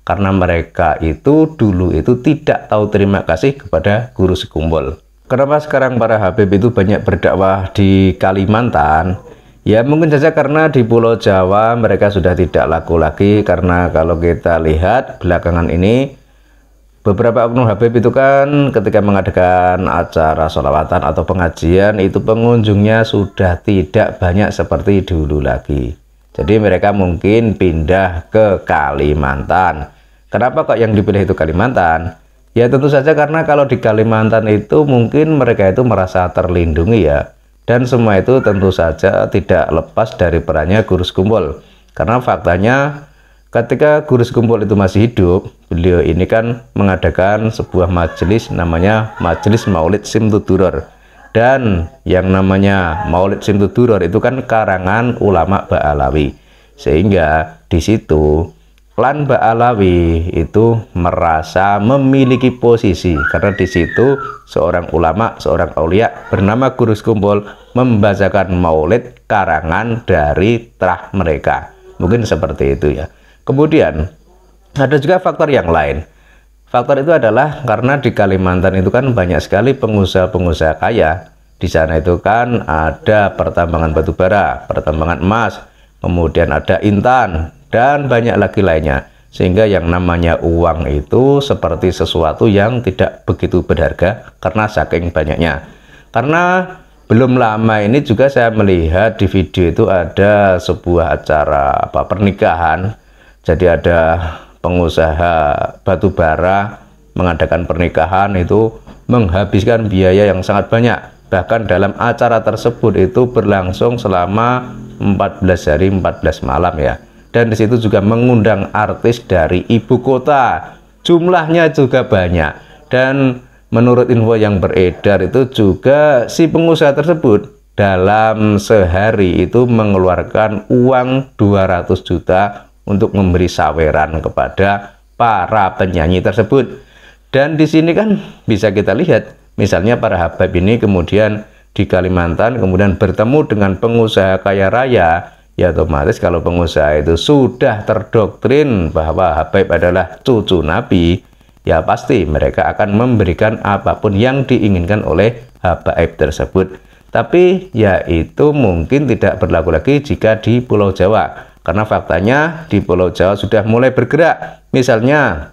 karena mereka itu dulu itu tidak tahu terima kasih kepada guru sekumbul. Kenapa sekarang para Habib itu banyak berdakwah di Kalimantan? Ya mungkin saja karena di Pulau Jawa mereka sudah tidak laku lagi, karena kalau kita lihat belakangan ini beberapa oknum Habib itu kan ketika mengadakan acara sholawatan atau pengajian itu pengunjungnya sudah tidak banyak seperti dulu lagi. Jadi mereka mungkin pindah ke Kalimantan. Kenapa kok yang dipilih itu Kalimantan? Ya tentu saja karena kalau di Kalimantan itu mungkin mereka itu merasa terlindungi ya. Dan semua itu tentu saja tidak lepas dari perannya guru sekumbul. Karena faktanya ketika guru sekumbul itu masih hidup, beliau ini kan mengadakan sebuah majelis namanya Majelis Maulid Simtuduror. Dan yang namanya Maulid Simtuduror itu kan karangan ulama Ba'alawi. Sehingga di situ klan Ba'alawi itu merasa memiliki posisi, karena di situ seorang ulama, seorang aulia bernama guru sekumbul membacakan maulid karangan dari trah mereka. Mungkin seperti itu ya. Kemudian ada juga faktor yang lain. Faktor itu adalah karena di Kalimantan itu kan banyak sekali pengusaha-pengusaha kaya. Di sana itu kan ada pertambangan batu bara, pertambangan emas, kemudian ada intan, dan banyak lagi lainnya. Sehingga yang namanya uang itu seperti sesuatu yang tidak begitu berharga karena saking banyaknya. Karena belum lama ini juga saya melihat di video itu ada sebuah acara pernikahan. Jadi ada pengusaha batu bara mengadakan pernikahan itu menghabiskan biaya yang sangat banyak. Bahkan dalam acara tersebut itu berlangsung selama 14 hari 14 malam ya. Dan di situ juga mengundang artis dari ibu kota. Jumlahnya juga banyak. Dan menurut info yang beredar itu juga si pengusaha tersebut dalam sehari itu mengeluarkan uang 200 juta untuk memberi saweran kepada para penyanyi tersebut. Dan di sini kan bisa kita lihat, misalnya para Habib ini kemudian di Kalimantan kemudian bertemu dengan pengusaha kaya raya. Ya otomatis kalau pengusaha itu sudah terdoktrin bahwa Habib adalah cucu Nabi, ya pasti mereka akan memberikan apapun yang diinginkan oleh Habib tersebut. Tapi ya itu mungkin tidak berlaku lagi jika di Pulau Jawa. Karena faktanya di Pulau Jawa sudah mulai bergerak. Misalnya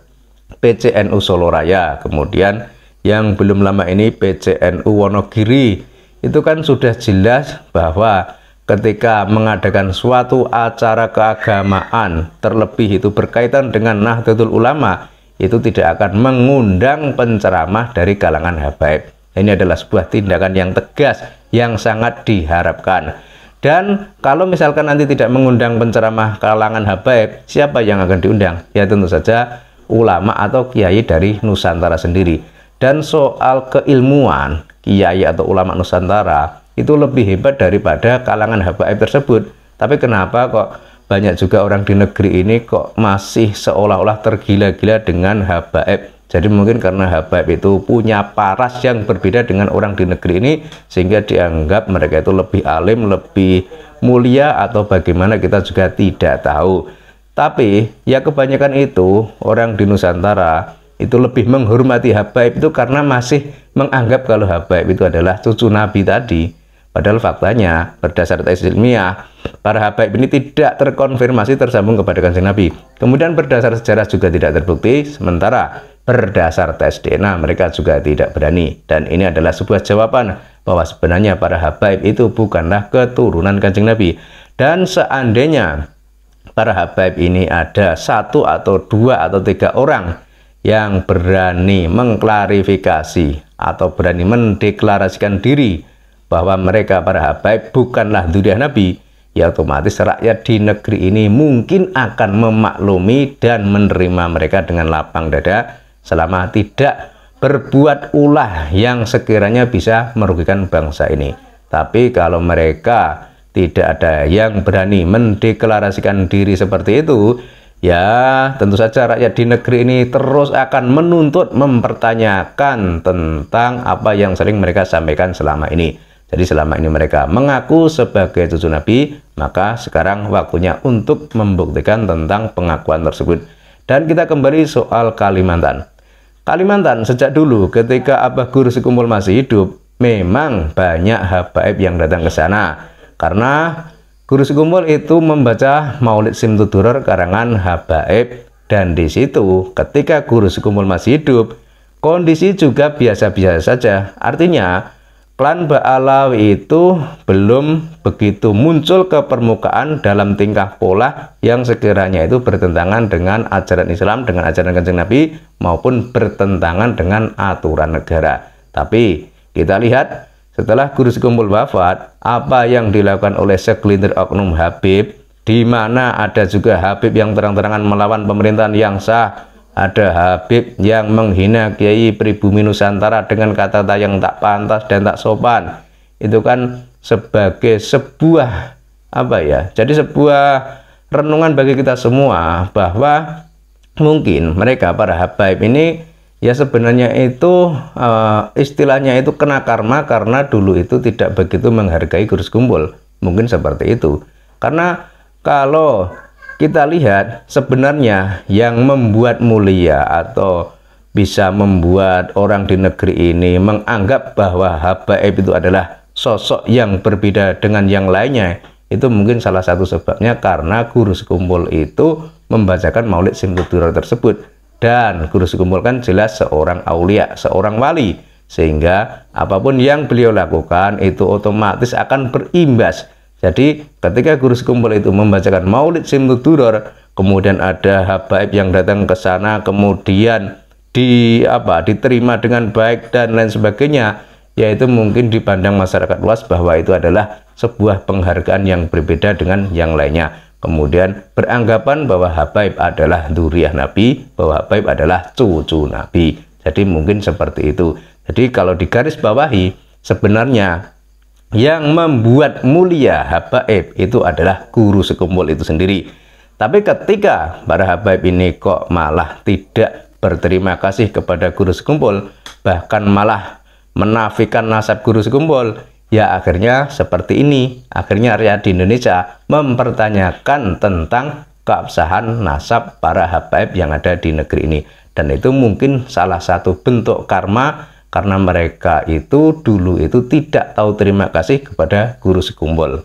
PCNU Solo Raya, kemudian yang belum lama ini PCNU Wonogiri. Itu kan sudah jelas bahwa ketika mengadakan suatu acara keagamaan, terlebih itu berkaitan dengan Nahdlatul Ulama, itu tidak akan mengundang penceramah dari kalangan Habib. Ini adalah sebuah tindakan yang tegas, yang sangat diharapkan. Dan kalau misalkan nanti tidak mengundang penceramah kalangan Habib, siapa yang akan diundang? Ya tentu saja ulama atau kiai dari Nusantara sendiri. Dan soal keilmuan, kiai atau ulama Nusantara itu lebih hebat daripada kalangan Habib tersebut. Tapi kenapa kok banyak juga orang di negeri ini kok masih seolah-olah tergila-gila dengan Habib? Jadi mungkin karena Habib itu punya paras yang berbeda dengan orang di negeri ini, sehingga dianggap mereka itu lebih alim, lebih mulia, atau bagaimana kita juga tidak tahu. Tapi ya kebanyakan itu orang di Nusantara itu lebih menghormati Habib itu karena masih menganggap kalau Habib itu adalah cucu Nabi tadi. Padahal faktanya berdasar tes ilmiah, para Habib ini tidak terkonfirmasi tersambung kepada Kanjeng Nabi. Kemudian berdasar sejarah juga tidak terbukti, sementara berdasar tes DNA mereka juga tidak berani. Dan ini adalah sebuah jawaban bahwa sebenarnya para Habib itu bukanlah keturunan Kanjeng Nabi. Dan seandainya para Habib ini ada 1 atau 2 atau 3 orang yang berani mengklarifikasi atau berani mendeklarasikan diri bahwa mereka para Habib bukanlah dzurriyyah Nabi, ya otomatis rakyat di negeri ini mungkin akan memaklumi dan menerima mereka dengan lapang dada selama tidak berbuat ulah yang sekiranya bisa merugikan bangsa ini. Tapi kalau mereka tidak ada yang berani mendeklarasikan diri seperti itu, ya tentu saja rakyat di negeri ini terus akan menuntut, mempertanyakan tentang apa yang sering mereka sampaikan selama ini. Jadi selama ini mereka mengaku sebagai cucu Nabi, maka sekarang waktunya untuk membuktikan tentang pengakuan tersebut. Dan kita kembali soal Kalimantan. Kalimantan sejak dulu ketika Abah Guru Sekumbul masih hidup, memang banyak habaib yang datang ke sana. Karena Guru Sekumbul itu membaca Maulid Simtuduror karangan habaib, dan di situ ketika Guru Sekumbul masih hidup, kondisi juga biasa-biasa saja. Artinya klan Ba'alawi itu belum begitu muncul ke permukaan dalam tingkah pola yang sekiranya itu bertentangan dengan ajaran Islam, dengan ajaran Kanjeng Nabi, maupun bertentangan dengan aturan negara. Tapi kita lihat setelah Guru Sekumbul wafat, apa yang dilakukan oleh segelintir oknum Habib, di mana ada juga Habib yang terang-terangan melawan pemerintahan yang sah, ada Habib yang menghina Kiai pribumi Nusantara dengan kata-kata yang tak pantas dan tak sopan. Itu kan sebagai sebuah jadi sebuah renungan bagi kita semua, bahwa mungkin mereka para habaib ini ya sebenarnya itu istilahnya itu kena karma karena dulu itu tidak begitu menghargai Guru Sekumbul. Mungkin seperti itu. Karena kalau kita lihat sebenarnya yang membuat mulia atau bisa membuat orang di negeri ini menganggap bahwa habaib itu adalah sosok yang berbeda dengan yang lainnya, itu mungkin salah satu sebabnya karena Guru Sekumbul itu membacakan Maulid Simtuduror tersebut. Dan Guru Sekumbul kan jelas seorang aulia, seorang wali, sehingga apapun yang beliau lakukan itu otomatis akan berimbas. Jadi ketika Guru Sekumbul itu membacakan Maulid Simtuduror, kemudian ada habaib yang datang ke sana, kemudian diterima dengan baik dan lain sebagainya, yaitu mungkin dipandang masyarakat luas bahwa itu adalah sebuah penghargaan yang berbeda dengan yang lainnya. Kemudian beranggapan bahwa habaib adalah dzurriyyah Nabi, bahwa habaib adalah cucu Nabi. Jadi mungkin seperti itu. Jadi kalau digaris bawahi, sebenarnya yang membuat mulia habaib itu adalah Guru Sekumbul itu sendiri. Tapi ketika para habaib ini kok malah tidak berterima kasih kepada Guru Sekumbul, bahkan malah menafikan nasab Guru Sekumbul, ya akhirnya seperti ini. Akhirnya rakyat di Indonesia mempertanyakan tentang keabsahan nasab para habaib yang ada di negeri ini. Dan itu mungkin salah satu bentuk karma, karena mereka itu dulu itu tidak tahu terima kasih kepada Guru Sekumbul.